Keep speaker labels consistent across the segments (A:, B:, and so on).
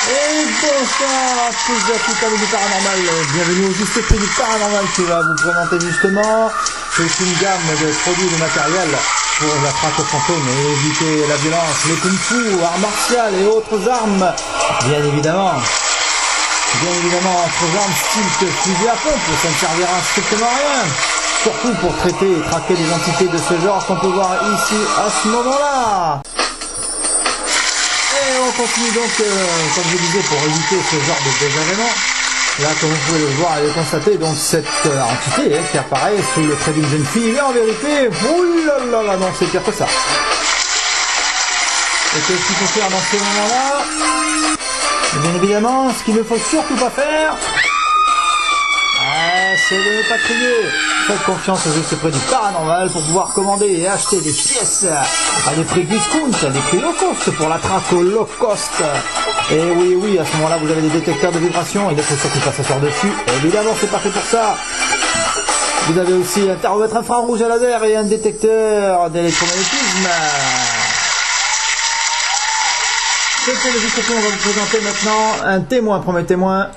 A: Et bonsoir à tous et à toutes, amis du paranormal. Bienvenue au juste prix du paranormal qui va vous présenter justement toute une gamme de produits de matériel pour la traque aux fantômes et éviter la violence, les kung-fu, arts martiaux et autres armes. Bien évidemment, autres armes style que fusil à pompe, ça ne servira strictement à rien. Surtout pour traiter et traquer des entités de ce genre qu'on peut voir ici à ce moment-là. Et on continue donc, comme je disais, pour éviter ce genre de désagrément. Là, comme vous pouvez le voir et le constater, donc cette entité qui apparaît sous le trait d'une jeune fille. Mais en vérité, oulala, non, c'est pire que ça. Et qu'est-ce qu'il faut faire dans ce moment-là? Bien évidemment, ce qu'il ne faut surtout pas faire, c'est de ne pas crier. Faites confiance aux juste prix du paranormal pour pouvoir commander et acheter des pièces à des prix discount, à des prix low cost pour la traque au low cost. Et oui, à ce moment-là, vous avez des détecteurs de vibrations. Il ne faut surtout pas s'asseoir dessus. Évidemment, c'est parfait pour ça. Vous avez aussi un thermomètre infrarouge à laser et un détecteur d'électromagnétisme. C'est pour le juste prix, on va vous présenter maintenant un témoin, premier témoin.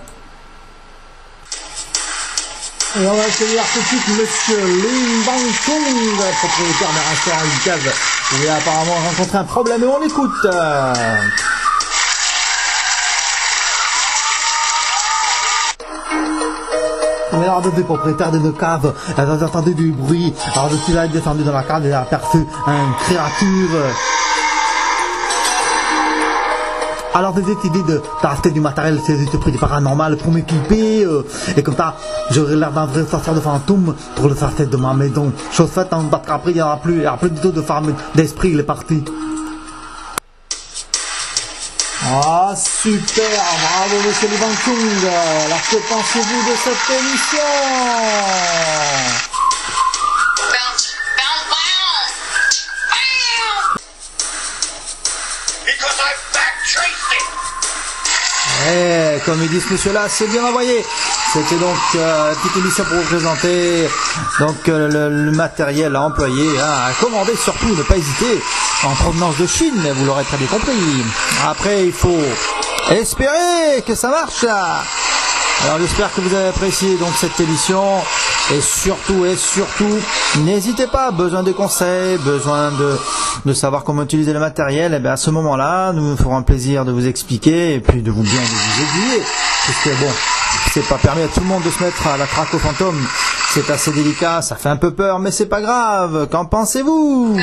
A: Et on va accueillir tout de suite Monsieur Lim Bang Chung, propriétaire d'un restaurant une cave. Il a apparemment rencontré un problème et on l'écoute. Mais alors, des propriétaires de nos caves, elles ont entendu du bruit. Alors, je suis là descendu dans la cave et j'ai aperçu une créature. Alors j'ai décidé d'acheter du matériel, c'est juste prix du paranormal pour m'équiper, et comme ça j'aurai l'air d'un vrai sorcier de fantôme pour le sortir de ma maison. Chose faite, parce qu'après il n'y aura plus du tout de femme d'esprit, il est parti. Ah super, bravo monsieur Lim Bang Chung. Alors que pensez-vous de cette émission? Eh, comme il dit ce monsieur-là, c'est bien envoyé. C'était donc une petite émission pour vous présenter donc le matériel à employer, à commander, surtout ne pas hésiter, en provenance de Chine, vous l'aurez très bien compris. Après, il faut espérer que ça marche là. Alors j'espère que vous avez apprécié donc cette émission et surtout, n'hésitez pas, besoin de conseils, besoin de savoir comment utiliser le matériel, et bien à ce moment-là, nous nous ferons un plaisir de vous expliquer et puis de vous aiguiller, puisque bon, c'est pas permis à tout le monde de se mettre à la traque aux fantômes, c'est assez délicat, ça fait un peu peur, mais c'est pas grave, qu'en pensez-vous?